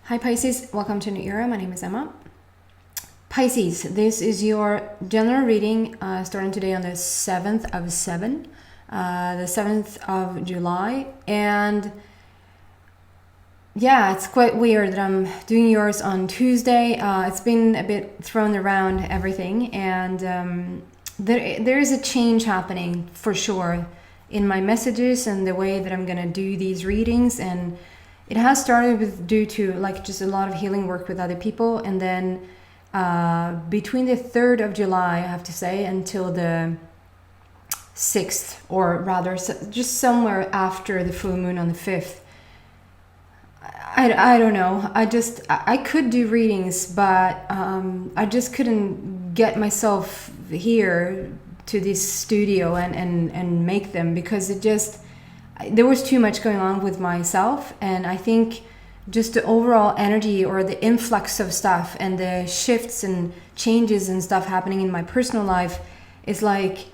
Hi Pisces, welcome to New Era. My name is Emma. Pisces, this is your general reading starting today on the 7th of 7, the 7th of July. And yeah, it's quite weird that I'm doing yours on Tuesday. It's been a bit thrown around everything, and there is a change happening for sure in my messages and the way that I'm going to do these readings. And it has started with due to like just a lot of healing work with other people, and then between the 3rd of July, I have to say, until the 6th, or rather just somewhere after the full moon on the 5th. I don't know. I could do readings, but I just couldn't get myself here to this studio and make them, because there was too much going on with myself. And I think just the overall energy or the influx of stuff and the shifts and changes and stuff happening in my personal life is like,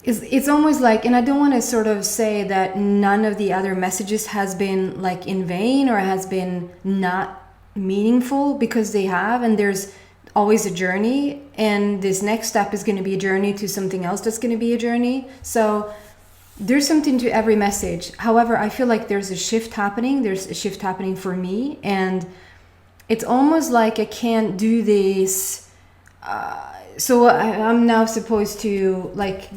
it's almost like, and I don't want to sort of say that none of the other messages has been like in vain or has been not meaningful, because they have, and there's always a journey, and this next step is going to be a journey to something else that's going to be a journey. So there's something to every message. However, I feel like there's a shift happening. There's a shift happening for me, and it's almost like I can't do this. So I'm now supposed to like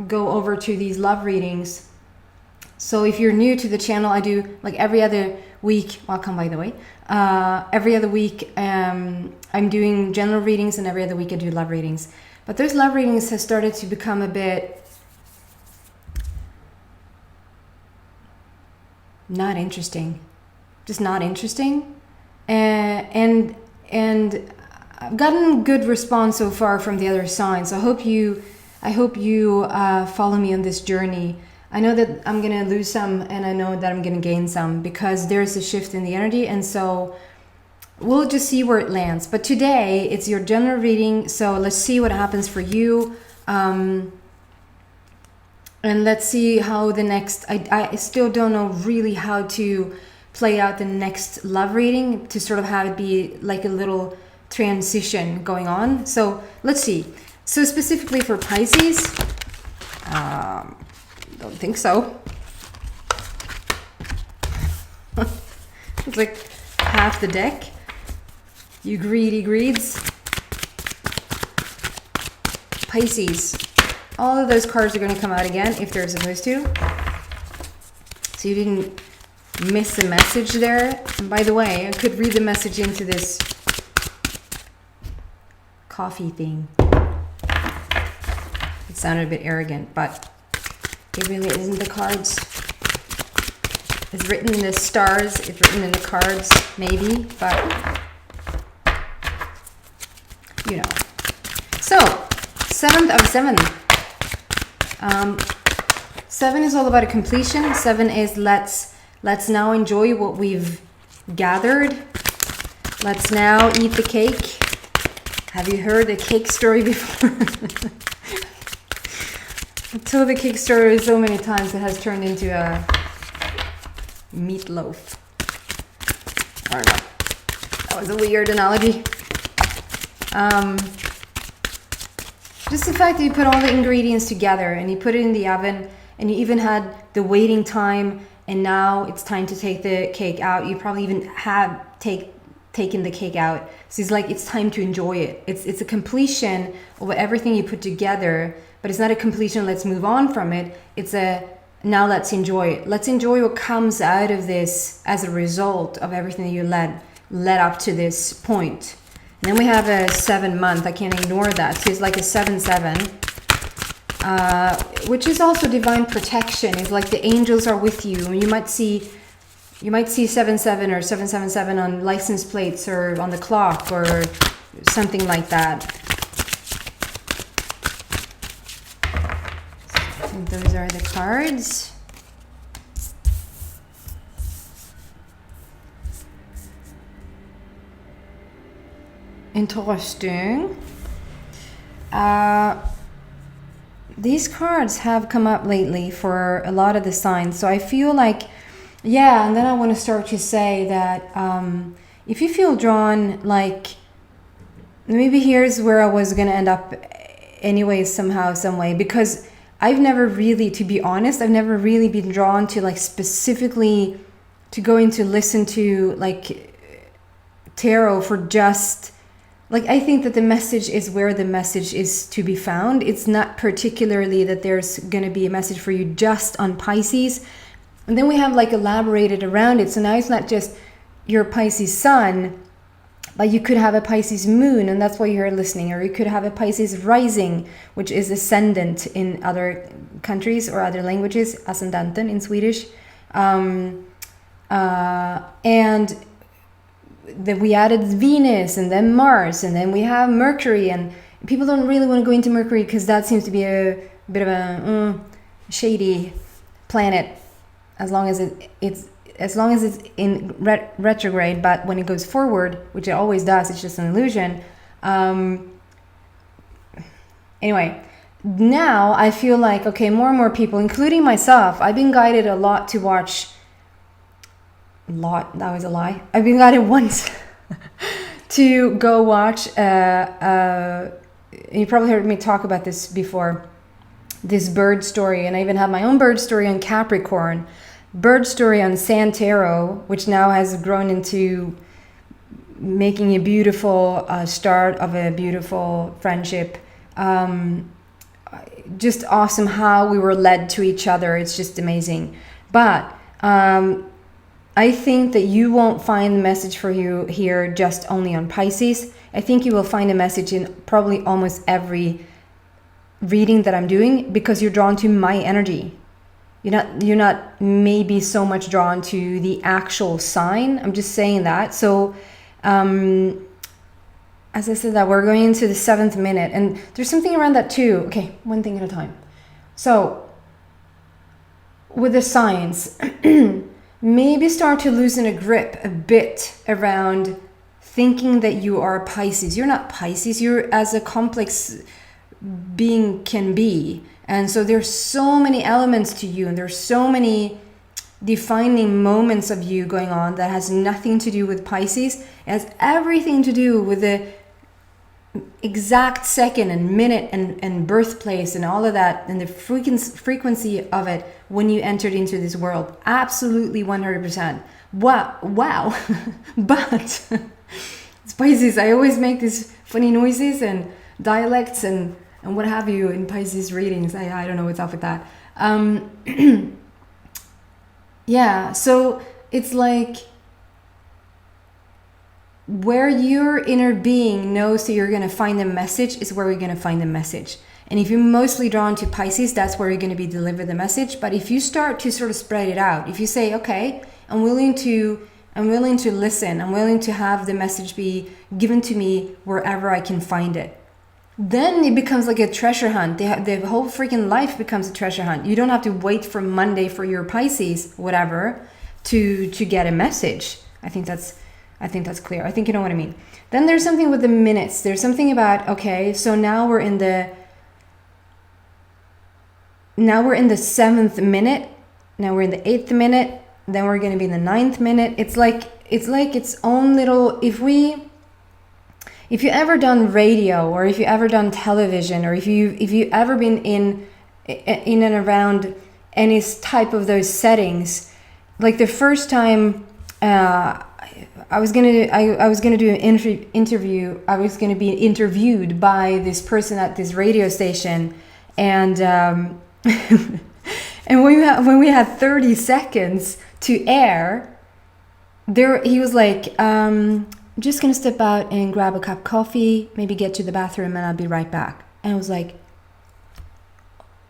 go over to these love readings. So if you're new to the channel, I do like every other week. Welcome, by the way. Every other week, I'm doing general readings, and every other week I do love readings. But those love readings have started to become a bit not interesting, just not interesting, and I've gotten good response so far from the other signs. So I hope you follow me on this journey. I know that I'm gonna lose some, and I know that I'm gonna gain some, because there's a shift in the energy, and so we'll just see where it lands. But today it's your general reading, so let's see what happens for you. And let's see how the next, I still don't know really how to play out the next love reading to sort of have it be like a little transition going on. So let's see. So specifically for Pisces, don't think so. It's like half the deck. You greedy greeds. Pisces. All of those cards are going to come out again if they're supposed to. So you didn't miss a message there. And by the way, I could read the message into this coffee thing. It sounded a bit arrogant, but it really isn't. The cards. It's written in the stars. It's written in the cards, maybe, but you know. So, 7th of 7. 7 is all about a completion. 7 is let's now enjoy what we've gathered. Let's now eat the cake. Have you heard the cake story before? I told the cake story so many times it has turned into a meatloaf. I don't know. That was a weird analogy. Just the fact that you put all the ingredients together and you put it in the oven, and you even had the waiting time, and now it's time to take the cake out. You probably even have taken the cake out. So it's like it's time to enjoy it. It's a completion of everything you put together, but it's not a completion, let's move on from it. It's a now let's enjoy it. Let's enjoy what comes out of this as a result of everything that you led up to this point. And then we have a 7 month. I can't ignore that. So it's like a 7-7, which is also divine protection. It's like the angels are with you. And you might see 7-7 or 777 on license plates or on the clock or something like that. I think those are the cards. Interesting. These cards have come up lately for a lot of the signs. So I feel like Yeah, and then I want to start to say that if you feel drawn, like maybe here's where I was going to end up anyway, somehow, some way, because I've never really, to be honest, I've never really been drawn to like specifically to go into listen to like tarot for just like, I think that the message is where the message is to be found. It's not particularly that there's going to be a message for you just on Pisces. And then we have like elaborated around it. So now it's not just your Pisces sun, but you could have a Pisces moon, and that's why you're listening. Or you could have a Pisces rising, which is ascendant in other countries or other languages, ascendanten in Swedish. And then we added Venus, and then Mars, and then we have Mercury. And people don't really want to go into Mercury because that seems to be a bit of a shady planet, as long as it's in retrograde. But when it goes forward, which it always does, it's just an illusion. Anyway, now I feel like, okay, more and more people, including myself, I've been guided a lot to watch. That was a lie. I've been guided once to go watch. You probably heard me talk about this before. This bird story, and I even have my own bird story on Capricorn. Bird story on Sand Tarot, which now has grown into making a beautiful start of a beautiful friendship. Just awesome how we were led to each other. It's just amazing. But I think that you won't find the message for you here just only on Pisces. I think you will find a message in probably almost every reading that I'm doing, because you're drawn to my energy. You're not maybe so much drawn to the actual sign. I'm just saying that. So as I said, that we're going into the 7th minute, and there's something around that too. Okay, one thing at a time. So with the signs, maybe start to loosen a grip a bit around thinking that you are Pisces. You're not Pisces. You're as a complex being can be. And so there's so many elements to you, and there's so many defining moments of you going on that has nothing to do with Pisces. It has everything to do with the exact second and minute and birthplace and all of that, and the frequency of it when you entered into this world. Absolutely 100%. Wow. But it's Pisces. I always make these funny noises and dialects and what have you in Pisces readings. I don't know what's up with that. Yeah, so it's like where your inner being knows that you're going to find the message is where you're going to find the message. And if you're mostly drawn to Pisces, that's where you're going to be delivered the message. But if you start to sort of spread it out, if you say, okay, I'm willing to listen, I'm willing to have the message be given to me wherever I can find it, then it becomes like a treasure hunt. The whole freaking life becomes a treasure hunt. You don't have to wait for Monday for your Pisces, whatever, to get a message. I think that's clear. I think you know what I mean. Then there's something with the minutes. There's something about, okay, so now we're in the 7th minute. Now we're in the 8th minute. Then we're going to be in the 9th minute. It's like its own little, if you ever done radio, or if you ever done television, or if you ever been in and around any type of those settings, like the first time I was gonna do an interview. I was gonna be interviewed by this person at this radio station, and and when we had 30 seconds to air, he was like, I'm just gonna step out and grab a cup of coffee, maybe get to the bathroom, and I'll be right back. And I was like,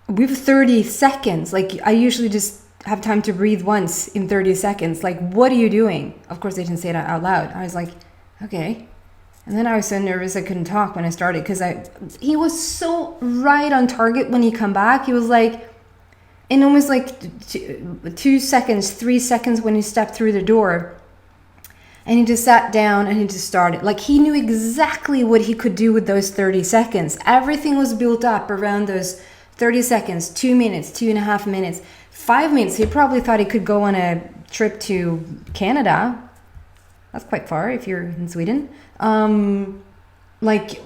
we have 30 seconds. Like, I usually just have time to breathe once in 30 seconds. Like, what are you doing? Of course, they didn't say that out loud. I was like, okay. And then I was so nervous I couldn't talk when I started, because he was so right on target when he come back. He was like, in almost like 2 seconds, 3 seconds when he stepped through the door. And he just sat down and he just started. Like, he knew exactly what he could do with those 30 seconds. Everything was built up around those 30 seconds, 2 minutes, 2.5 minutes, 5 minutes. He probably thought he could go on a trip to Canada. That's quite far if you're in Sweden. Like,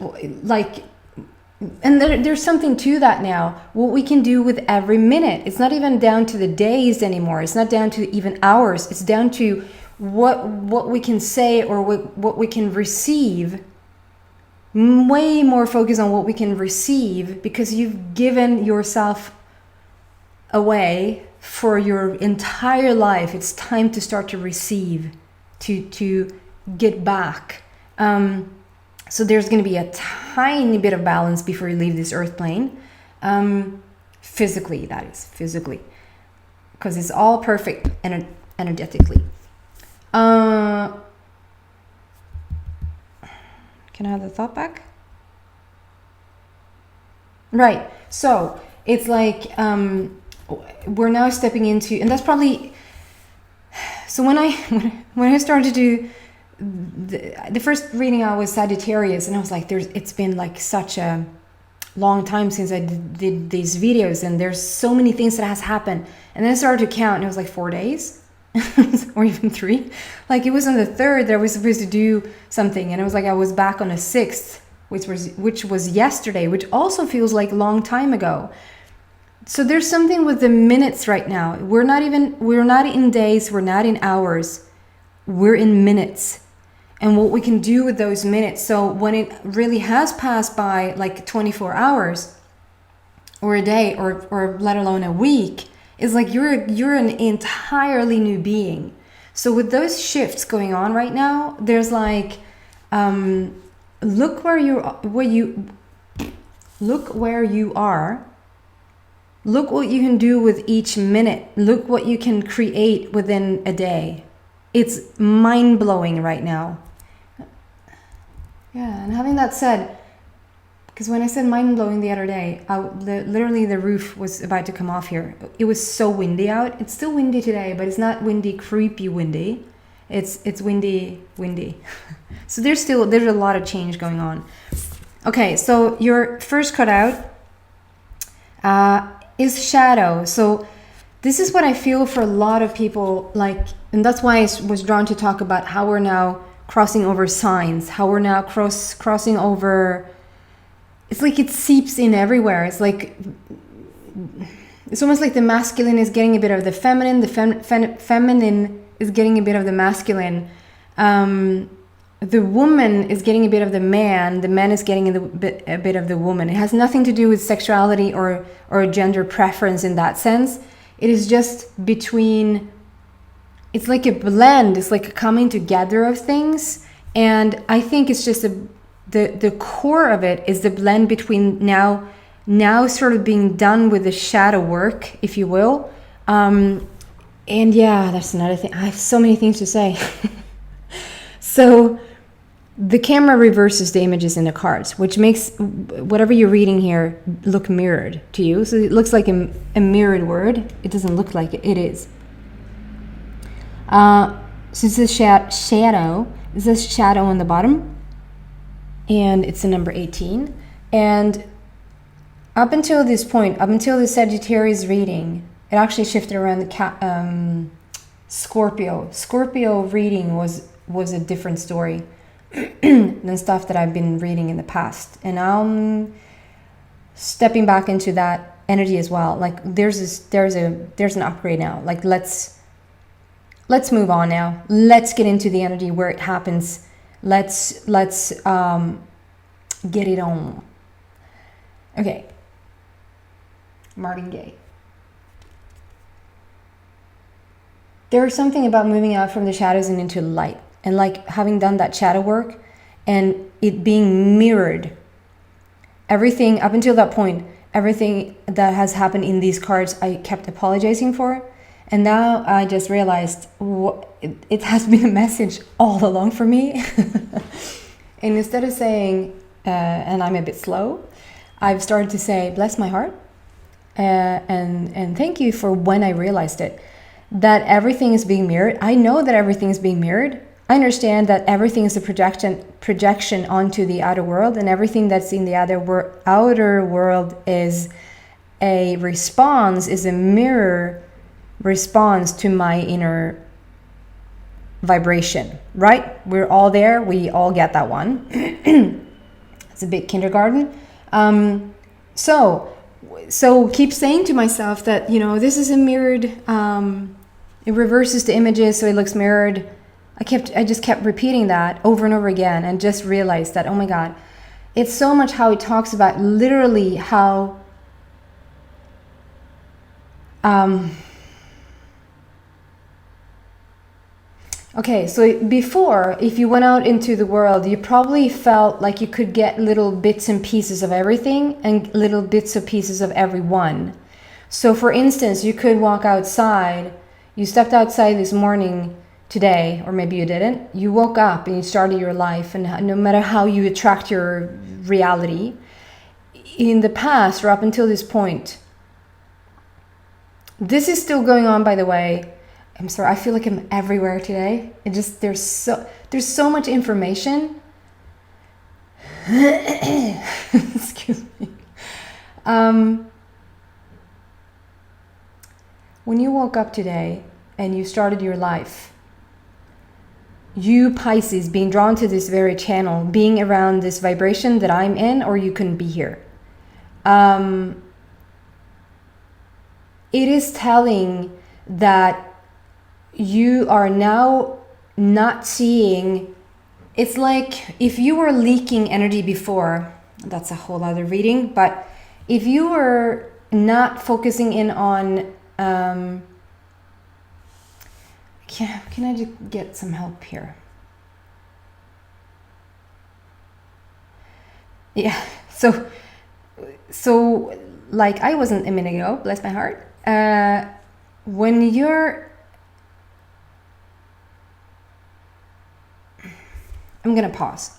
and there's something to that now. What we can do with every minute. It's not even down to the days anymore. It's not down to even hours. It's down to what we can say or what we can receive. Way more focus on what we can receive, because you've given yourself away for your entire life. It's time to start to receive, to get back. So there's going to be a tiny bit of balance before you leave this earth plane. Physically, that is, physically. Because it's all perfect energetically. Can I have the thought back? Right. So it's like we're now stepping into, and that's probably. So when I started to do the first reading, I was Sagittarius, and I was like, it's been like such a long time since I did these videos, and there's so many things that has happened. And then I started to count, and it was like 4 days. Or even 3. Like, it was on the 3rd that I was supposed to do something, and it was like I was back on the 6th, which was yesterday, which also feels like a long time ago. So there's something with the minutes right now. We're not in days, we're not in hours, we're in minutes. And what we can do with those minutes. So when it really has passed by like 24 hours or a day or let alone a week, it's like you're an entirely new being. So with those shifts going on right now, there's like, look where you are. Look what you can do with each minute. Look what you can create within a day. It's mind-blowing right now. Yeah, and having that said, because when I said mind-blowing the other day, literally the roof was about to come off here. It was so windy out. It's still windy today, but it's not windy, creepy windy. It's windy. So there's a lot of change going on. Okay, so your first cutout is shadow. So this is what I feel for a lot of people, like, and that's why I was drawn to talk about how we're now crossing over signs, how we're now crossing over. It's like it seeps in everywhere. It's like, it's almost like the masculine is getting a bit of the feminine, the feminine is getting a bit of the masculine. The woman is getting a bit of the man is getting a bit of the woman. It has nothing to do with sexuality or gender preference in that sense. It is just between, it's like a blend, it's like a coming together of things. And I think it's just the core of it is the blend between now sort of being done with the shadow work, if you will. And yeah, that's another thing. I have so many things to say. So the camera reverses the images in the cards, which makes whatever you're reading here look mirrored to you. So it looks like a mirrored word. It doesn't look like it. It is. So it's a shadow. It says shadow on the bottom. And it's the number 18. And up until this point, up until the Sagittarius reading, it actually shifted around the Scorpio. Scorpio reading was a different story than stuff that I've been reading in the past. And I'm stepping back into that energy as well. Like there's an upgrade now. Like let's move on now. Let's get into the energy where it happens. Let's get it on. Okay. Marvin Gaye. There's something about moving out from the shadows and into light. And like having done that shadow work and it being mirrored. Everything up until that point, everything that has happened in these cards, I kept apologizing for. And now I just realized it has been a message all along for me. And instead of saying, and I'm a bit slow, I've started to say, bless my heart. And thank you for when I realized it. That everything is being mirrored. I know that everything is being mirrored. I understand that everything is a projection onto the outer world, and everything that's in the outer world is a response, is a mirror response to my inner vibration, right? We're all there. We all get that one. It's a bit kindergarten. So keep saying to myself that, you know, this is a mirrored, it reverses the images so it looks mirrored. I just kept repeating that over and over again, and just realized that, oh my God, it's so much how it talks about literally how okay, so before, if you went out into the world, you probably felt like you could get little bits and pieces of everything and little bits and pieces of everyone. So for instance, you could walk outside, you stepped outside this morning today, or maybe you didn't, you woke up and you started your life, and no matter how you attract your reality, in the past or up until this point, this is still going on, by the way. I'm sorry, I feel like I'm everywhere today. There's so much information. Excuse me. When you woke up today and you started your life, you Pisces being drawn to this very channel, being around this vibration that I'm in, or you couldn't be here. It is telling that you are now not seeing. It's like if you were leaking energy before, that's a whole other reading, but if you were not focusing in on can I just get some help here? Yeah, so like I wasn't a minute ago, bless my heart, when you're, I'm gonna pause.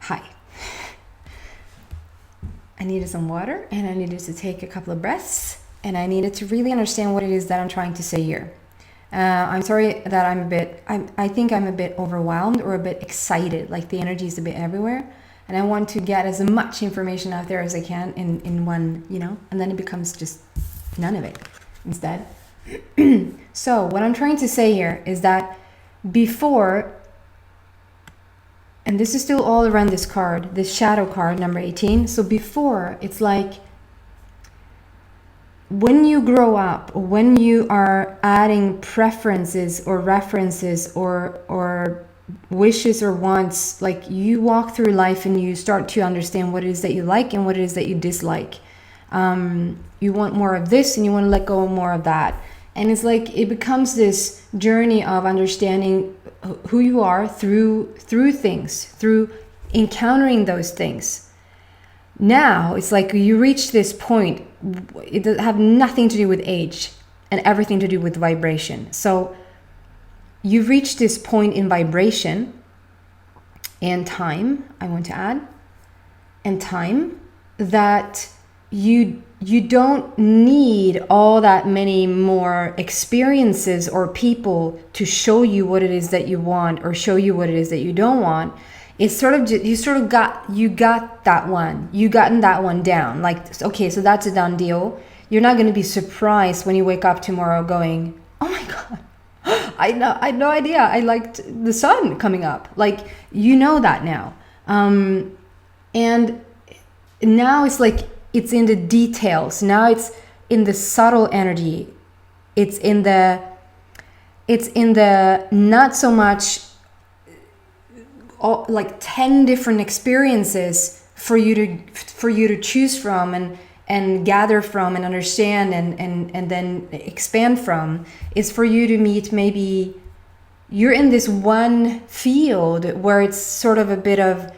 Hi. I needed some water, and I needed to take a couple of breaths, and I needed to really understand what it is that I'm trying to say here. I'm sorry that I think I'm a bit overwhelmed or a bit excited, like the energy is a bit everywhere, and I want to get as much information out there as I can in one, you know, and then it becomes just none of it instead. So what I'm trying to say here is that before, and this is still all around this card, this shadow card, number 18. So before, it's like when you grow up, when you are adding preferences or references or wishes or wants, like you walk through life and you start to understand what it is that you like and what it is that you dislike. You want more of this and you want to let go of more of that. And it's like it becomes this journey of understanding who you are through things, through encountering those things. Now it's like you reach this point, it does have nothing to do with age and everything to do with vibration. So you reach this point in vibration and time, I want to add, and time, that you don't need all that many more experiences or people to show you what it is that you want or show you what it is that you don't want. It's sort of you got that one. You gotten that one down. Like, okay, so that's a done deal. You're not going to be surprised when you wake up tomorrow going, "Oh my God, I had no idea I liked the sun coming up." Like, you know that now. And now it's like it's in the details. Now it's in the subtle energy. It's in the not so much like 10 different experiences for you to choose from and gather from and understand and then expand from. Is for you to meet, maybe you're in this one field where it's sort of a bit of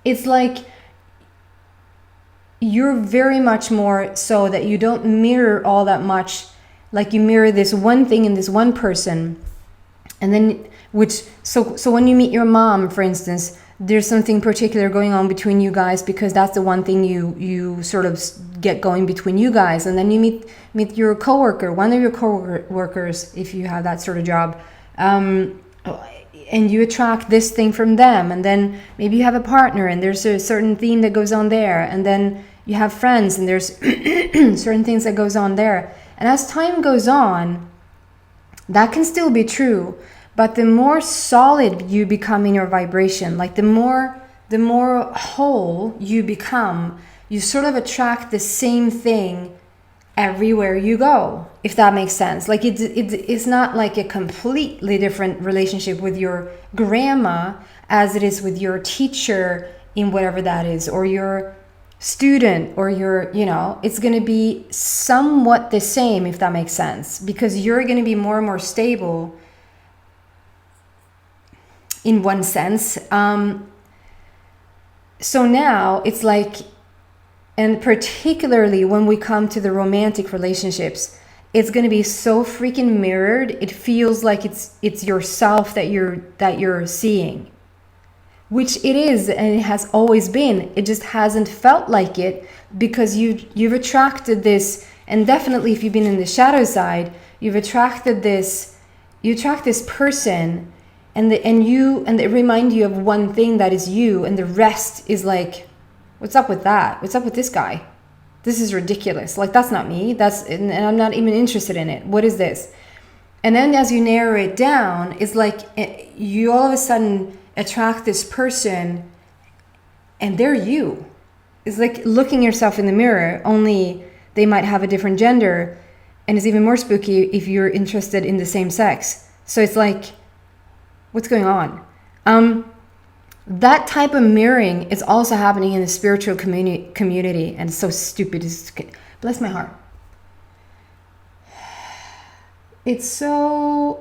it's like you're very much more so that you don't mirror all that much. Like you mirror this one thing in this one person, and then so when you meet your mom, for instance, there's something particular going on between you guys because that's the one thing you sort of get going between you guys, and then you meet your coworker, one of your coworkers, if you have that sort of job, and you attract this thing from them, and then maybe you have a partner and there's a certain theme that goes on there, and then you have friends, and there's certain things that goes on there. And as time goes on, that can still be true, but the more solid you become in your vibration, like the more whole you become, you sort of attract the same thing everywhere you go, if that makes sense. Like it's not like a completely different relationship with your grandma as it is with your teacher in whatever that is, or your student, or your, you know, it's going to be somewhat the same, if that makes sense, because you're going to be more and more stable in one sense. So now it's like, and particularly when we come to the romantic relationships, it's going to be so freaking mirrored. It feels like it's yourself that you're seeing, which it is, and it has always been. It just hasn't felt like it because you've attracted this, and definitely if you've been in the shadow side, you've attracted this. You attract this person, and they remind you of one thing that is you, and the rest is like, what's up with that? What's up with this guy? This is ridiculous. Like, that's not me. And I'm not even interested in it. What is this? And then as you narrow it down, it's like you all of a sudden attract this person, and they're you. It's like looking yourself in the mirror, only they might have a different gender, and it's even more spooky if you're interested in the same sex. So it's like, what's going on? That type of mirroring is also happening in the spiritual community, and it's so stupid. Bless my heart. It's so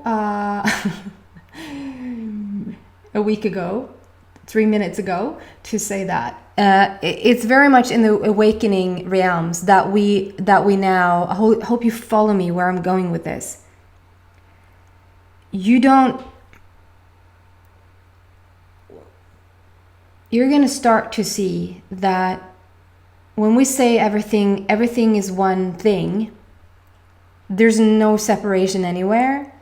a week ago, 3 minutes ago, to say that it's very much in the awakening realms that we now. I hope you follow me where I'm going with this. You're going to start to see that when we say everything is one thing, there's no separation anywhere.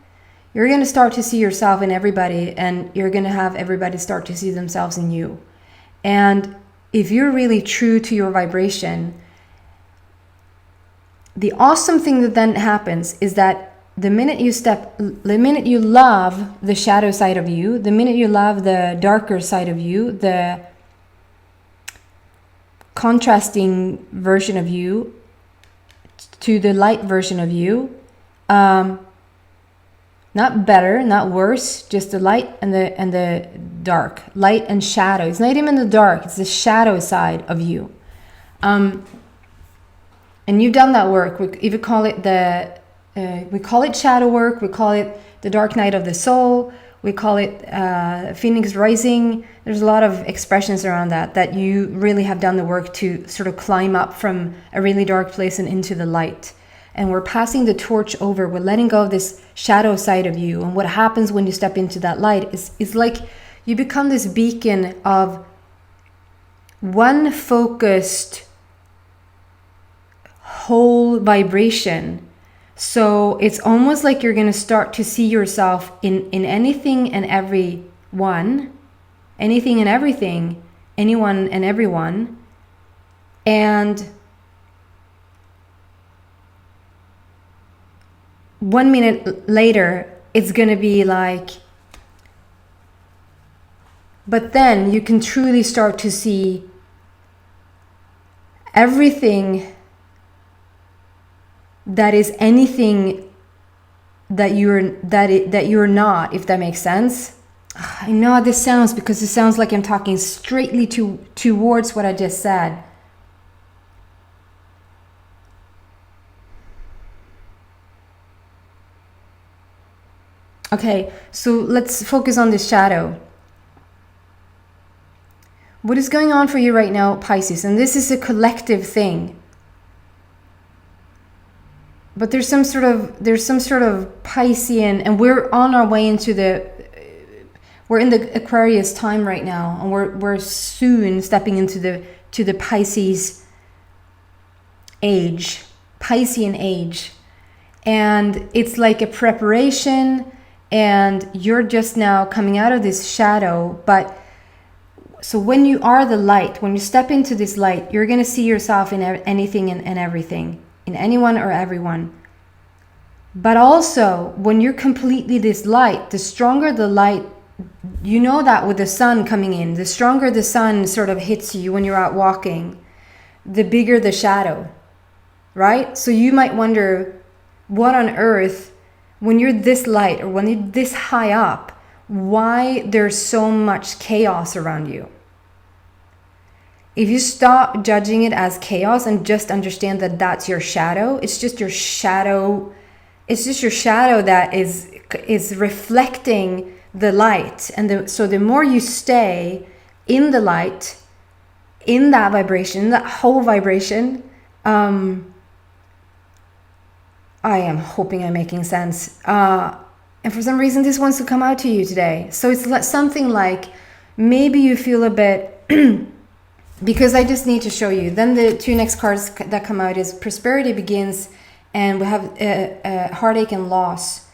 You're going to start to see yourself in everybody, and you're going to have everybody start to see themselves in you. And if you're really true to your vibration, the awesome thing that then happens is that the minute you love the shadow side of you, the minute you love the darker side of you, the contrasting version of you to the light version of you, not better, not worse, just the light and the dark, light and shadow. It's not even the dark, it's the shadow side of you. And you've done that work. We even call it we call it shadow work. We call it the dark night of the soul. We call it Phoenix rising. There's a lot of expressions around that you really have done the work to sort of climb up from a really dark place and into the light. And we're passing the torch over. We're letting go of this shadow side of you. And what happens when you step into that light is like you become this beacon of one focused whole vibration. So it's almost like you're going to start to see yourself in anything and everyone, anything and everything, anyone and everyone. And 1 minute later, it's going to be like, but then you can truly start to see everything that is anything that you're not, if that makes sense. I know how this sounds, because it sounds like I'm talking straightly towards what I just said. Okay, so let's focus on this shadow. What is going on for you right now, Pisces? And this is a collective thing. But there's some sort of Piscean, and we're on our way into we're in the Aquarius time right now, and we're soon stepping into the Pisces age, Piscean age. And it's like a preparation, and you're just now coming out of this shadow. But So when you are the light, when you step into this light, you're going to see yourself in anything and everything, in anyone or everyone. But also, when you're completely this light, the stronger the light, you know that with the sun coming in, the stronger the sun sort of hits you when you're out walking, the bigger the shadow, right? So you might wonder, what on earth, when you're this light or when you're this high up, why there's so much chaos around you? If you stop judging it as chaos and just understand that that's your shadow, it's just your shadow. It's just your shadow that is reflecting the light. And so the more you stay in the light, in that vibration, that whole vibration, I am hoping I'm making sense. And for some reason, this wants to come out to you today. So it's something like, maybe you feel a bit, because I just need to show you. Then the two next cards that come out is Prosperity Begins, and we have heartache and loss.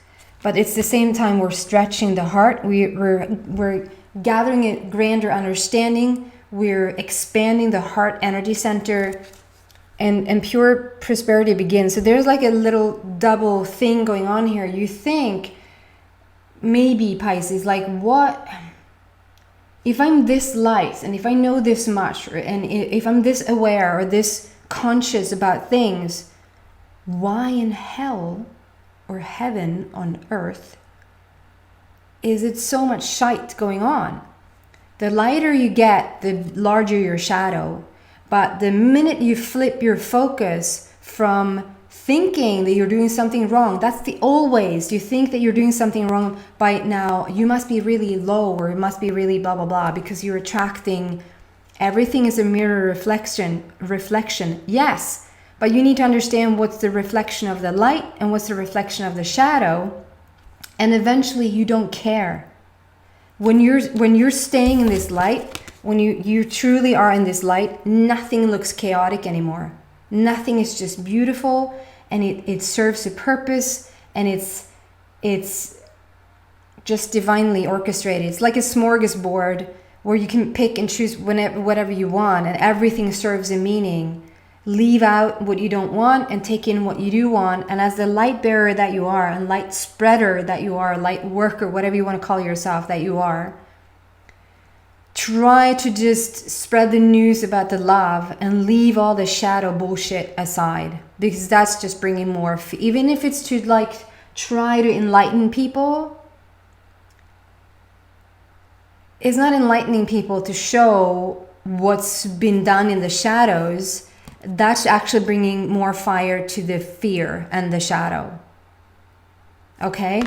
But it's the same time we're stretching the heart. We're gathering a grander understanding. We're expanding the heart energy center, and pure prosperity begins. So there's like a little double thing going on here. You think, maybe Pisces, like, what if I'm this light and if I know this much, and if I'm this aware or this conscious about things, why in hell or heaven on earth is it so much shite going on? The lighter you get, the larger your shadow. But the minute you flip your focus from thinking that you're doing something wrong, that's the always. You think that you're doing something wrong by now, you must be really low, or it must be really blah, blah, blah, because you're attracting, everything is a mirror reflection. Yes. But you need to understand what's the reflection of the light and what's the reflection of the shadow. And eventually you don't care. When you're staying in this light, when you truly are in this light, nothing looks chaotic anymore. Nothing is just beautiful, and it serves a purpose, and it's just divinely orchestrated. It's like a smorgasbord where you can pick and choose whatever you want, and everything serves a meaning. Leave out what you don't want and take in what you do want. And as the light bearer that you are, and light spreader that you are, light worker, whatever you want to call yourself that you are, try to just spread the news about the love and leave all the shadow bullshit aside, because that's just bringing more even if it's to like try to enlighten people. It's not enlightening people to show what's been done in the shadows. That's actually bringing more fire to the fear and the shadow. Okay?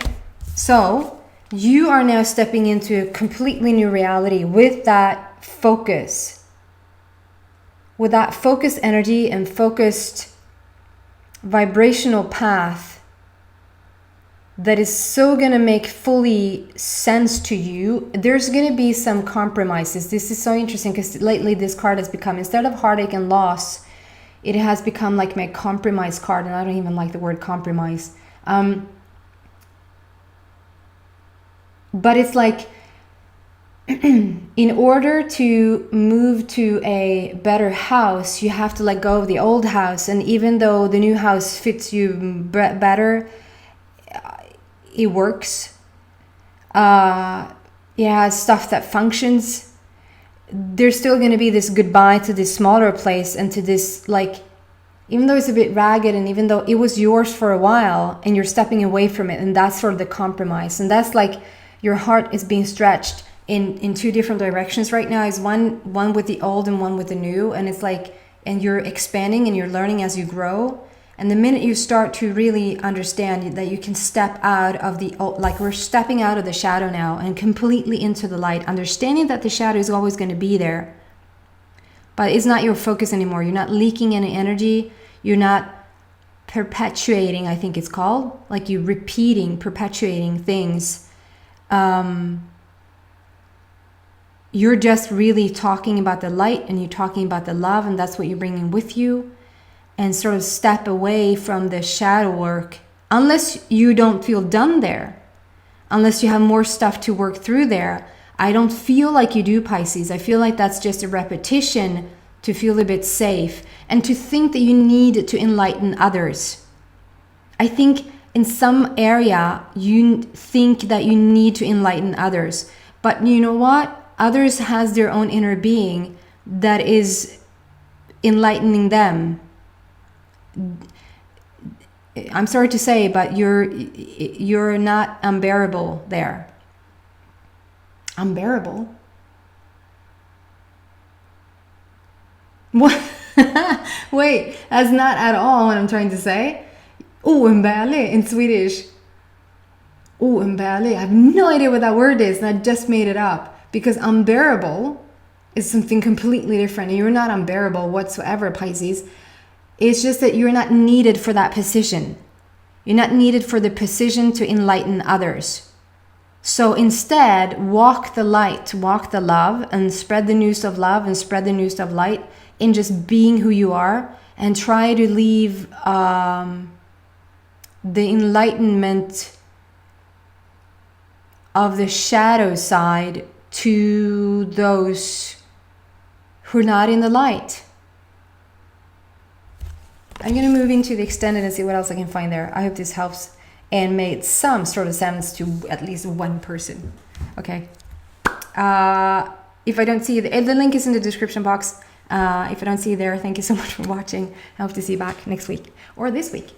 So you are now stepping into a completely new reality with that focus. With that focused energy and focused vibrational path that is so going to make fully sense to you. There's going to be some compromises. This is so interesting because lately this card has become, instead of heartache and loss, it has become like my compromise card, and I don't even like the word compromise. But it's like, in order to move to a better house, you have to let go of the old house. And even though the new house fits you better, it works. It has stuff that functions. There's still going to be this goodbye to this smaller place and to this, like, even though it's a bit ragged and even though it was yours for a while and you're stepping away from it, and that's sort of the compromise. And that's like your heart is being stretched in two different directions right now. Is one with the old and one with the new, and it's like, and you're expanding and you're learning as you grow. And the minute you start to really understand that you can step out of the old, like we're stepping out of the shadow now and completely into the light, understanding that the shadow is always going to be there, but it's not your focus anymore. You're not leaking any energy. You're not perpetuating, I think it's called, like you perpetuating things. You're just really talking about the light, and you're talking about the love, and that's what you're bringing with you. And sort of step away from the shadow work, unless you don't feel done there, unless you have more stuff to work through there. I don't feel like you do, Pisces. I feel like that's just a repetition to feel a bit safe and to think that you need to enlighten others. I think in some area you think that you need to enlighten others, but you know what? Others has their own inner being that is enlightening them. I'm sorry to say, but you're not unbearable there. Unbearable? What? Wait, that's not at all what I'm trying to say. Oumbärlig in Swedish. Oumbärlig. I have no idea what that word is, and I just made it up. Because unbearable is something completely different. You're not unbearable whatsoever, Pisces. It's just that you're not needed for that position. You're not needed for the position to enlighten others. So instead, walk the light, walk the love, and spread the news of love and spread the news of light in just being who you are, and try to leave the enlightenment of the shadow side to those who are not in the light. I'm going to move into the extended and see what else I can find there. I hope this helps and made some sort of sense to at least one person. Okay. If I don't see you, the link is in the description box. If I don't see you there, thank you so much for watching. I hope to see you back next week or this week.